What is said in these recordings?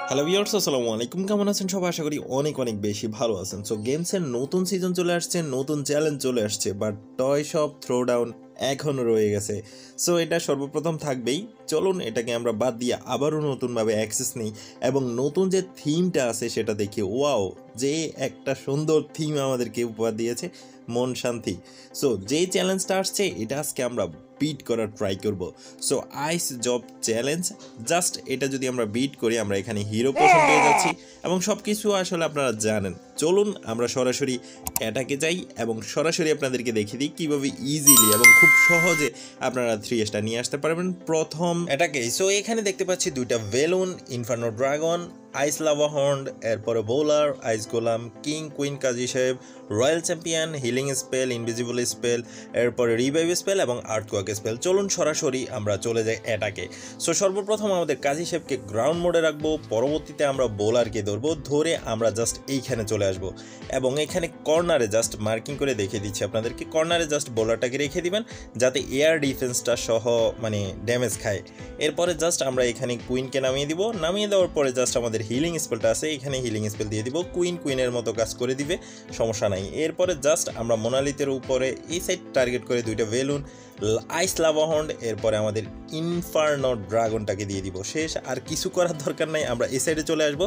Hello viewers, আসসালামু আলাইকুম। কেমন আছেন সবাই? আশা করি অনেক অনেক বেশি ভালো আছেন। সো গেমসের নতুন সিজন চলে আসছে, নতুন চ্যালেঞ্জ চলে আসছে, but toy shop throw down এখনও রয়ে গেছে। সো এটা সর্বপ্রথম থাকবেই। চলুন এটাকে আমরা বাদ দিয়ে আবারও নতুনভাবে অ্যাক্সেস নিই এবং নতুন যে থিমটা আছে সেটা দেখি। ওয়াও, যে একটা সুন্দর থিম আমাদেরকে উপহার দিয়েছে, মন শান্তি। সো যেই চ্যালেঞ্জটা আসছে এটা আজকে আমরা বিট করার ট্রাই করব। সো আইস জব চ্যালেঞ্জ, জাস্ট এটা যদি আমরা বিট করি আমরা এখানে হিরো পোশন পেয়ে যাচ্ছি এবং সব কিছু আসলে আপনারা জানেন। চলুন আমরা সরাসরি অ্যাটাকে যাই এবং সরাসরি আপনাদেরকে দেখিয়ে দিই কীভাবে ইজিলি এবং খুব সহজে আপনারা 3 স্টার নিয়ে আসতে পারবেন প্রথম অ্যাটাকে। সো এখানে দেখতে পাচ্ছি দুইটা বেলুন, ইনফার্নো ড্রাগন, আইস লাভা হর্ন, এরপরে বোলার, আইস গোলাম, কিং, কুইন, কাজী সাহেব, royal champion, healing spell, invisible spell, এরপরে রিভাইভ স্পেল এবং আর্থকোয়াক স্পেল। চলুন সরাসরি আমরা চলে যাই অ্যাটাকে। সো সর্বপ্রথম আমাদের কাজী সাহেবকে গ্রাউন্ড মোডে রাখবো, পরবর্তীতে আমরা বোলারকে ধরবো, ধরে আমরা জাস্ট এইখানে চলে আসবো এবং এখানে কর্নারে জাস্ট মার্কিং করে দেখিয়ে দিচ্ছি আপনাদেরকে। কর্নারে জাস্ট বোলারটাকে রেখে দিবেন যাতে এয়ার ডিফেন্সটা সহ মানে ড্যামেজ খায়। এরপরে জাস্ট আমরা এখানে কুইনকে নামিয়ে দিব, নামিয়ে দেওয়ার পরে জাস্ট আমাদের হিলিং স্পেলটা আছে, এখানে হিলিং স্পেল দিয়ে দিব। কুইনের মতো কাজ করে দিবে, সমস্যা নাই। এরপরে জাস্ট আমরা মোনালিথের উপরে এই সাইড টার্গেট করে দুইটা বেলুন, আইস লাভা হর্ন, এরপরে আমাদের ইনফার্নো ড্রাগনটাকে দিয়ে দিব। শেষ, আর কিছু করার দরকার নাই। আমরা এই সাইডে চলে আসবো,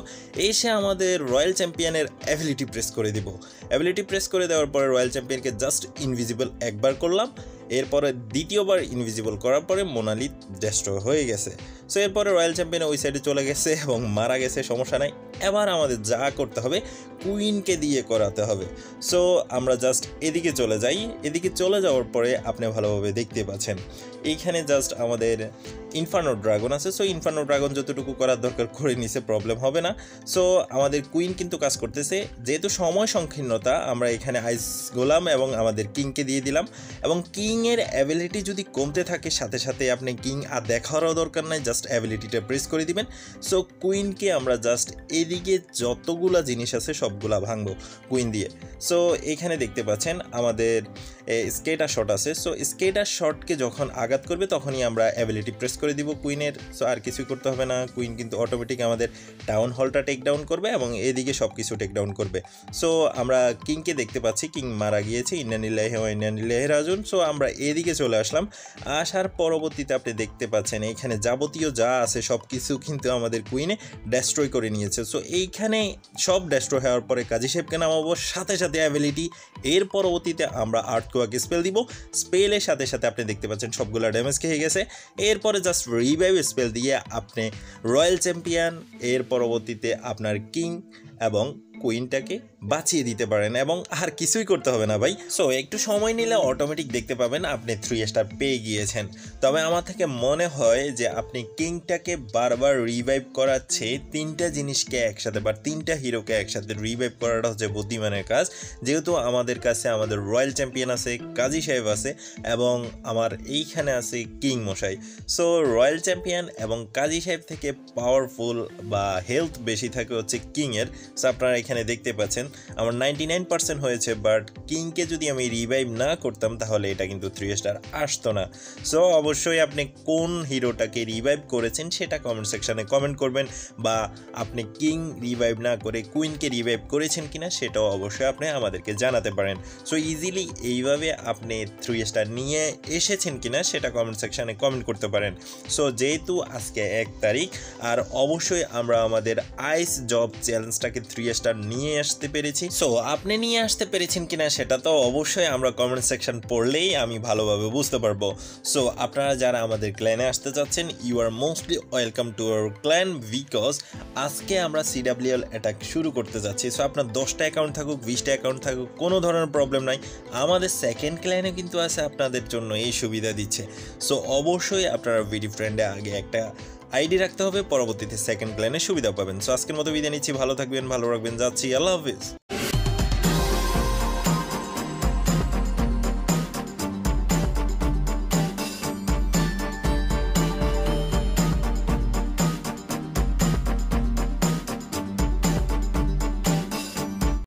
এসে আমাদের রয়্যাল চ্যাম্পিয়নের অ্যাবিলিটি প্রেস করে দিব। অ্যাবিলিটি প্রেস করে দেওয়ার পরে রয়্যাল চ্যাম্পিয়নকে জাস্ট ইনভিজিবল একবার করলাম, এরপরে দ্বিতীয়বার ইনভিজিবল করার পরে মোনালিথ ডেস্ট্রয় হয়ে গেছে। সো এরপরে রয়্যাল চ্যাম্পিয়ন ওই সাইডে চলে গেছে এবং মারা গেছে, সমস্যা নাই। এবার আমাদের যা করতে হবে কুইনকে দিয়ে করাতে হবে। সো আমরা জাস্ট এদিকে চলে যাই। এদিকে চলে যাওয়ার পরে আপনি ভালোভাবে দেখতে পাচ্ছেন এইখানে জাস্ট আমাদের ইনফার্নো ড্রাগন আছে। সো ইনফার্নো ড্রাগন যতটুকু করার দরকার করে নিছে, প্রবলেম হবে না। সো আমাদের কুইন কিন্তু কাজ করতেছে। যেহেতু সময় সংকীর্ণতা আমরা এখানে আইস গোলাম এবং আমাদের কিংকে দিয়ে দিলাম এবং কিংয়ের অ্যাবিলিটি যদি কমতে থাকে সাথে সাথে আপনি কিং আর দেখারও দরকার নাই, জাস্ট অ্যাবিলিটিটা প্রেস করে দিবেন। সো কুইনকে আমরা জাস্ট এদিকে যতগুলা জিনিস আছে সবগুলা ভাঙবো কুইন দিয়ে। সো এখানে দেখতে পাচ্ছেন আমাদের স্কেটার শট আছে। সো স্কেটার শটকে যখন আঘাত করবে তখনই আমরা অ্যাবিলিটি প্রেস করে দিব কুইনের। সো আর কিছুই করতে হবে না, কুইন কিন্তু অটোমেটিক আমাদের টাউন হলটা টেক ডাউন করবে এবং এদিকে সব কিছু টেক ডাউন করবে। সো আমরা কিংকে দেখতে পাচ্ছি, কিং মারা গিয়েছে, ইন্নানিল্লাহি রাজিউন। সো আমরা এদিকে চলে আসলাম। আসার পরবর্তীতে আপনি দেখতে পাচ্ছেন এইখানে যাবতীয় যা আছে সব কিছু কিন্তু আমাদের কুইনে ডেস্ট্রয় করে নিয়েছে। সো এইখানে সব ডেস্ট্রয় হওয়ার পরে কাজী সাহেবকে নামাবো, সাথে সাথে অ্যাবিলিটি। এর পরবর্তীতে আমরা আর্থকোয়াক স্পেল দিব, স্পেলের সাথে সাথে আপনি দেখতে পাচ্ছেন সবগুলো ড্যামেজ খেয়ে গেছে। এরপরে জাস্ট রিভাইভ স্পেল দিয়ে আপনি রয়্যাল চ্যাম্পিয়ন, এর পরবর্তীতে আপনার কিং এবং কুইনটাকে বাঁচিয়ে দিতে পারেন এবং আর কিছুই করতে হবে না ভাই। সো একটু সময় নিলে অটোমেটিক দেখতে পাবেন আপনি 3 স্টার পেয়ে গিয়েছেন। তবে আমার থেকে মনে হয় যে আপনি কিংটাকে বারবার রিভাইভ করাচ্ছে, 3টা জিনিসকে একসাথে বা 3টা হিরোকে একসাথে রিভাইভ করাটা হচ্ছে বুদ্ধিমানের কাজ। যেহেতু আমাদের কাছে আমাদের রয়্যাল চ্যাম্পিয়ন আছে, কাজী সাহেব আছে এবং আমার এইখানে আছে কিং মশাই। সো রয়্যাল চ্যাম্পিয়ন এবং কাজী সাহেব থেকে পাওয়ারফুল বা হেলথ বেশি থাকে হচ্ছে কিংয়ের। সো আপনারা এখানে দেখতে পাচ্ছেন আমার 99% হয়েছে, বাট কিংকে যদি আমি রিভাইভ না করতাম তাহলে এটা কিন্তু 3 স্টার আসতো না। সো অবশ্যই আপনি কোন হিরোটাকে রিভাইভ করেছেন সেটা কমেন্ট সেকশানে কমেন্ট করবেন, বা আপনি কিং রিভাইভ না করে কুইনকে রিভাইভ করেছেন কিনা সেটাও অবশ্যই আপনি আমাদেরকে জানাতে পারেন। সো ইজিলি এইভাবে আপনি 3 স্টার নিয়ে এসেছেন কিনা সেটা কমেন্ট সেকশানে কমেন্ট করতে পারেন। সো যেহেতু আজকে 1 তারিখ আর অবশ্যই আমরা আমাদের আইস জব চ্যালেঞ্জটাকে 3 স্টার নিয়ে আসতে পেরেছি। সো আপনি নিয়ে আসতে পেরেছেন কিনা সেটা তো অবশ্যই আমরা কমেন্ট সেকশন পড়লেই আমি ভালোভাবে বুঝতে পারবো। সো আপনারা যারা আমাদের ক্ল্যানে আসতে চাচ্ছেন, you are mostly welcome to our clan, because আজকে আমরা CWL অ্যাটাক শুরু করতে যাচ্ছি। সো আপনার 10টা অ্যাকাউন্ট থাকুক, 20টা অ্যাকাউন্ট থাকুক, কোনো ধরনের প্রবলেম নাই। আমাদের সেকেন্ড ক্ল্যানে কিন্তু আছে আপনাদের জন্য এই সুবিধা দিচ্ছে। সো অবশ্যই আপনারা ভিডিও ফ্রেন্ডে আগে একটা আইডি রাখতে হবে, পরবর্তীতে সেকেন্ড ক্ল্যানে সুবিধা পাবেন। সো আজকের মতো বিদায় নিচ্ছি, ভালো থাকবেন, ভালো রাখবেন, যাচ্ছি, আল্লাহ হাফিজ।